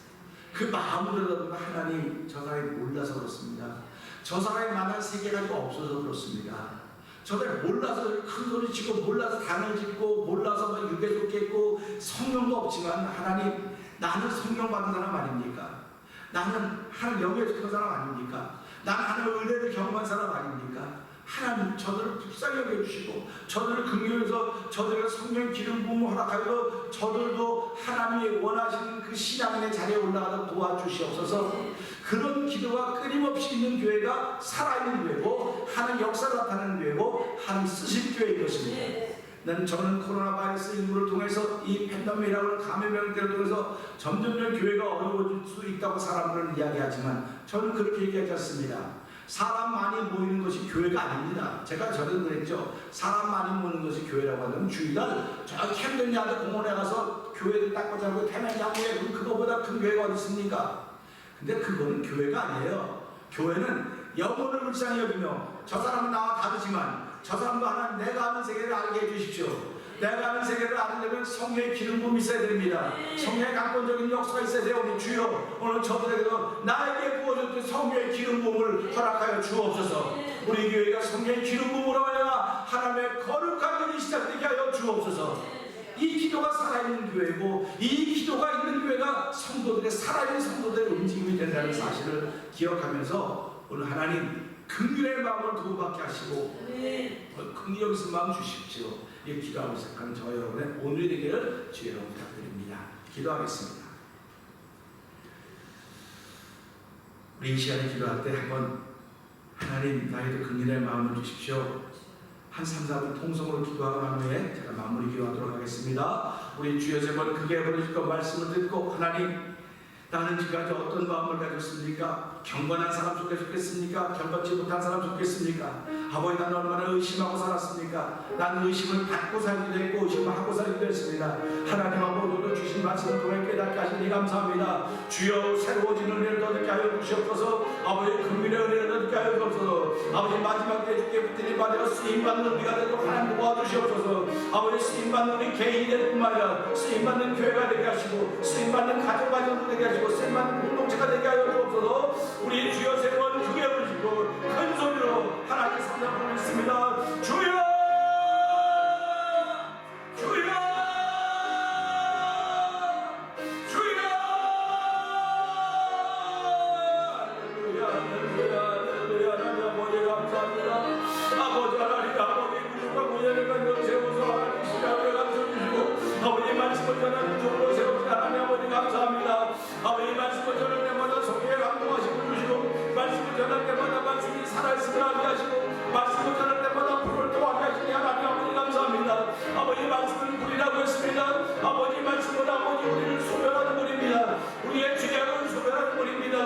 S1: 그 마음을 들여다보면 하나님 저 사람이 몰라서 그렇습니다. 저 사람이 만난 세계가 없어서 그렇습니다. 저들 몰라서 큰 소리 치고 몰라서 단을 짓고 몰라서 막 유괴 좋겠고 성령도 없지만 하나님 나는 성령 받은 사람 아닙니까? 나는 하나님 영에 속한 사람 아닙니까? 나는 하나님 은혜를 경험한 사람 아닙니까? 하나님 저들을 불쌍히 여겨주시고 저들을 긍휼해서 저들에게 성령 기름 부음을 허락하여 저들도 하나님이 원하시는 그 신앙의 자리에 올라가도록 도와주시옵소서. 그런 기도가 끊임없이 있는 교회가 살아있는 교회고 하나님 역사를 나타내는 교회고 하나님 쓰실 교회인 것입니다. 저는 코로나 바이러스 인구를 통해서 이 팬데믹이라고 하는 감염병들을 통해서 점점 교회가 어려워질 수 있다고 사람들은 이야기하지만 저는 그렇게 얘기하지 않습니다. 사람 많이 모이는 것이 교회가 아닙니다. 제가 전에도 그랬죠. 사람 많이 모이는 것이 교회라고 하면 주일날 저 캠den야드 공원에 가서 교회를 닦고 자고 태면야구에 그거보다 큰 교회가 어디 있습니까? 근데 그거는 교회가 아니에요. 교회는 영혼을 불쌍히 여기며 저 사람은 나와 다르지만 저 사람도 하나님 내가 아는 세계를 알게 해주십시오. 내가 아는 세계를 알려면 성령의 기름 부음이 있어야 됩니다. 성령의 강권적인 역사가 있어야 돼요. 우리 주여 오늘 저들에게도 나에게 부어줬던 성령의 기름 부음을 허락하여 주옵소서. 우리 교회가 성령의 기름 부음으로 말미암아 하나님의 거룩한 일이 시작되게 하여 주옵소서. 이 기도가 살아있는 교회고 이 기도가 있는 교회가 성도들의 살아있는 성도들의 움직임이 된다는 사실을 기억하면서 오늘 하나님 긍휼의 마음을 도움받게 하시고 긍휼 있는 마음 주십시오. 이 기도하고 시작하는 저 여러분의 오늘이 되기를 주의 이름으로 부탁드립니다. 기도하겠습니다. 우리 이 시간에 기도할 때 한번 하나님 나에게도 긍휼의 마음을 주십시오. 한 3, 4분 통성으로 기도하고 난 후에 제가 마무리 기도하도록 하겠습니다. 우리 주여 제발 크게 부르실 것 말씀을 듣고 하나님 나는 지금까지 어떤 마음을 가졌습니까? 경건한 사람 속에 속겠습니까? 경건치 못한 사람 속겠습니까? 아버지, 나는 얼마나 의심하고 살았습니까? 나는 의심을 받고 살기도 했고 의심을 하고 살기도 했습니다. 하나님 아버지도 주신 말씀을 통해 깨닫게 하시니 감사합니다. 주여, 새로워진 은혜를 더 듣게 하여 주시옵소서. 아버지, 긍휼의 은혜를 더 듣게 하여 주옵소서. 아버지, 마지막 때 주께 붙들림 받아 쓰임받는 우리가 되도록 하나님 도와주시옵소서. 아버지, 쓰임받는 우리 개인이 될 뿐만 아니라 쓰임받는 교회가 되게 하시고 쓰임받는 가족 가정도 되게 하시고 쓰임받는 공동체가 되게 하여 주옵소서. 우리 주여, 새로운 주여 부르시고 큰 소리로 하나님 성장을 했습니다. 주여, 주여, 주여. 할렐루야, 할렐루야, 할렐루야. 하나님 아버지 감사합니다. 아버지 하나님, 아버지 구주가 구원을 간절 세워서 하나님 시간을 감춰주시고 아버지 말씀을 전하는 종으로 세우신 하나님 아버지 감사합니다. 아버지 말씀을 전할 때마다 속에 감동하시고 주시고 말씀을 전할 때마다 말씀이 살아있음을 하게 하시고 말씀을 전할 때마다 불을 또하게 하시니 하나님 아버지 감사합니다. 아버지 말씀은 불이라고 했습니다. 아버지 말씀은 아버지 우리를 소멸하는 불입니다. 우리의 죄악을 소멸하는 불입니다.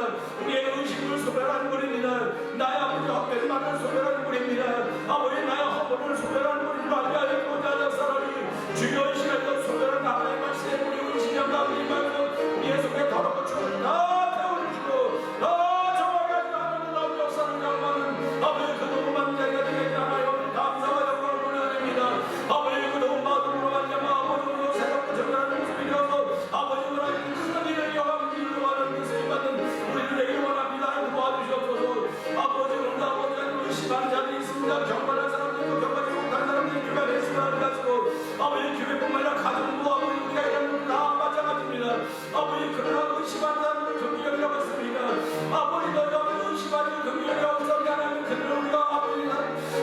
S1: 우리의 의식을 소멸하는 불입니다. 나의 아버지 헛되지만을 소멸하는 불입니다. 아버지 나의 허물을 소멸하는 불인 줄 알게 하였고 나의 사람이 주여 이 시간에 소멸한 하나님의 말씀에 우리 의심이 가운데 말고 우리의 속에 더럽고 추을 다 태워주시고 다 정확하게 하는 나의 역사를 경험하는 아버지 그 너무 많은 자리가 되게 하나요. 감사와 영광을 보내드립니다. 아버지 그 너무 마음으로 말미암아 아버지로 새롭고 정결한 모습이 되어서 아버지 하나님 큰 일을 영광을 이루어 가는 것을 받는 우리를 내게 원합니다. 도와주시옵소서. 아버지 오늘도 아버지는 의심하는 자들이 있습니다. 경건한 사람도 있고 경건하지 못한 사람들이 교회에 있으면 가지고 아버지 교회뿐만 아니라 가정도 아버지 우리가 이런 분들 다 마찬가지입니다. 아버지 그러나 의심하는 사람들을 긍휼하게 했습니다. 아버지 너희가 의심하는 긍휼하게 없었는데 하나님 그들은 우리가 아버지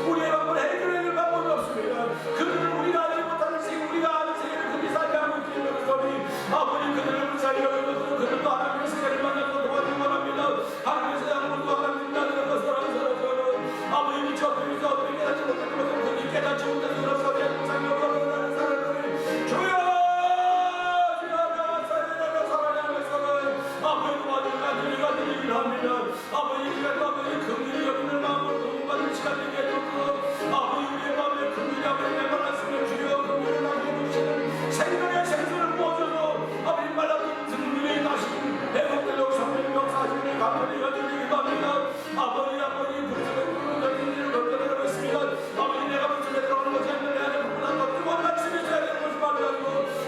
S1: 우리의 방법을 해결해낼 방법이 없습니다. 그들은 우리가 알지 못하는 세계 우리가 아는 세계를 그들이 살게 하고 있는 것이니 아버지 그들을 살려고 것으로 그들도 하나님의 세계를 만나서 도와주기 원합니다. 하나님의 세상으로도 하나님 나는 것을 알아서 아버지 미처 어떻게 깨닫지 못했던 것을 그들이 깨닫지 못했던 것을 어디에 상경하고 나는 사람들이 주여 아버지 도와주니까 너희가 드리기를 합니다. 아버지 시간도 아버지 긍휼히 여기는 마음을 도움받는 시간 되게 해주고 아버지 우리의 마음에 긍휼히 아버지 내 말씀을 주여 긍휼을 나게 주시는 생명의 생수를 부어줘서 아버지 말라든 승률이 다시 회복되도록 성령 역사하시는 감사를 여드리기도 합니다. 아버지 불쌍한 부르적인 일을 걱정하고 있습니다. 아버지 내가 불쌍에 들어오는 것이 아니라 내 안에 불보다 더 뜨거운 말씀이 있어야 되는 것이 말이라고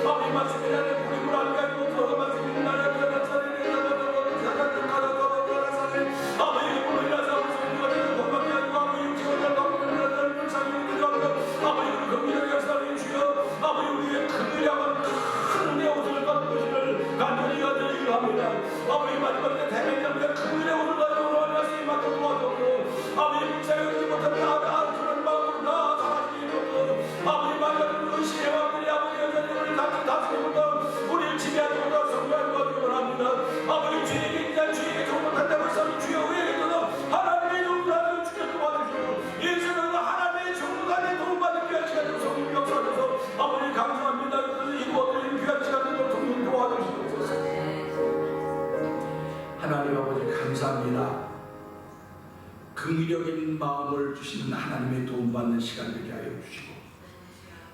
S1: 아버지 말씀이 내 안에 불임을 알게 하고 들어가 말씀이 나를 위하여 차례를 아버지 불이라서 무슨 이거를 공감이 아니고 아버지 육체를 너무나는 불쌍히 들어가고 아버지 긍휼의 역사를 주여 아버지 우리의 긍휼하고 큰 내 옷을 걷는 것을 간절히 여드리기로 합니다. 아버지 마지막 때 대면장에 긍휼의 옷을 가지고 원하시 임하고 도와줬고 아버지 불쌍히 여기지 못한 다 그런 마음으로 다 사라지게 해줬고 아버지 마지막 의심의 마음들이 아버지 여전히 우리 다스리고도 우리를 지배하지 못하고 성교하고 하기 원합니다. 아버지 주에게 인자 주에게 종목한다고 해서 주여 우리에게도 하나님의 종들하고 주여 도와주시고 예수는 하나님의 종들한테 도움받는 귀한 시간으로 성령 역사하셔서 아버지 감사합니다. 이 모든 귀한 시간으로 성령 도와주시옵소서. 하나님 아버지 감사합니다. 긍휼적인 마음을 주시는 하나님의 도움받는 시간 되게 하여 주시고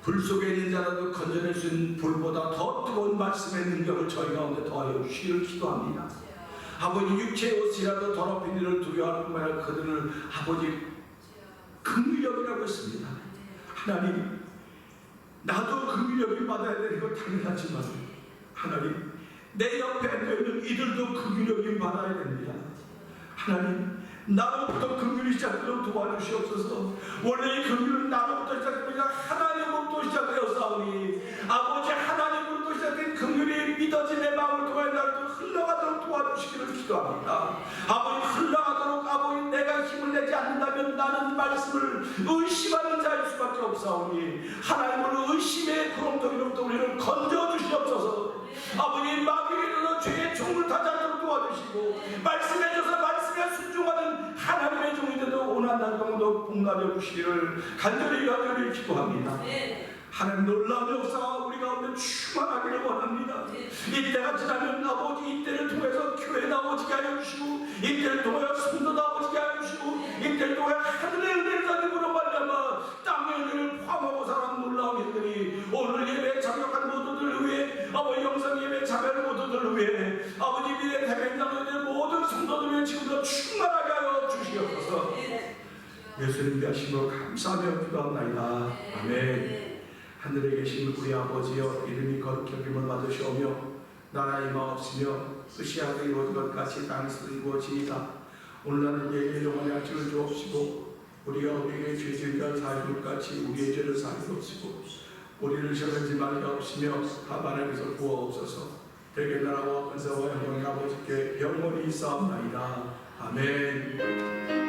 S1: 불 속에 있는 자라도 건져낼 수 있는 불보다 더 뜨거운 말씀의 능력을 저희 가운데 더하여 주시기를 기도합니다. 아버지 육체의 옷이라도 더럽힌 일을 두려워할 뿐만 아니라 그들을 아버지 긍휼력이라고 했습니다. 하나님 나도 긍휼력을 받아야 되는 건 당연하지만 하나님 내 옆에 있는 이들도 긍휼력을 받아야 됩니다. 하나님 나로부터 긍휼이 시작되도록 도와주시옵소서. 원래 이 긍휼은 나로부터 시작됩니다. 하나님으로부터 시작되었사오니 아버지 하나님으로부터 시작된 긍휼이 믿어진 내 마음을 통해 나를 흘러가도록 도와주시기를 기도합니다. 아버지 흘러가도록 아버지 내가 힘을 내지 않는다면 나는 말씀을 의심하는 자일 수밖에 없사오니 하나님을 의심의 구렁텅이로부터 우리를 건져주시옵소서. 아버지 마귀에 이르러 죄의 종을 타지 않도록 도와주시고 말씀해 줘서 말씀에 순종하는 하나님의 종이 되도록 오늘 날 동안도 복나려 주시기를 간절히 기도합니다. 하나님 놀라운 역사가 우리 우리 가운데 충만하기를 원합니다. 이때가 지나면 아버지 이때를 통해서 교회도 아버지게 하여 주시고 이때를 통하여 성도도 아버지게 하여 주시고 이때를 통하여 하늘의 은혜를 가지고로 말미암아 땅의 은혜를 포함하고 살아온 놀라운 일들이 오늘 예배에 참여한 모두들을 위해 아버지 영상 예배 참여한 모두들을 위해 아버지 미래 대변자들 모든 성도들의 지금도 충만하게 하여 주시옵소서. 예수님 되심으로 감사하며 기도합나이다. 아멘. 하늘에 계신 우리 아버지여 이름이 거룩히 여김을 받으시오며 나라의 임하옵시며 뜻이 하늘에 이루어진 것 같이 땅에서도 이루어지이다. 오늘날 우리에게 영원의 아침을 주옵시고 우리가 우리에게 죄 지은 자 사할 것 같이 우리의 죄를 사하옵시고 우리를 시험하지 말게 하옵시며 다반에게서 구하옵소서. 대개 나라와 권세와 영광의 아버지께 영원히 있사옵나이다. 아멘.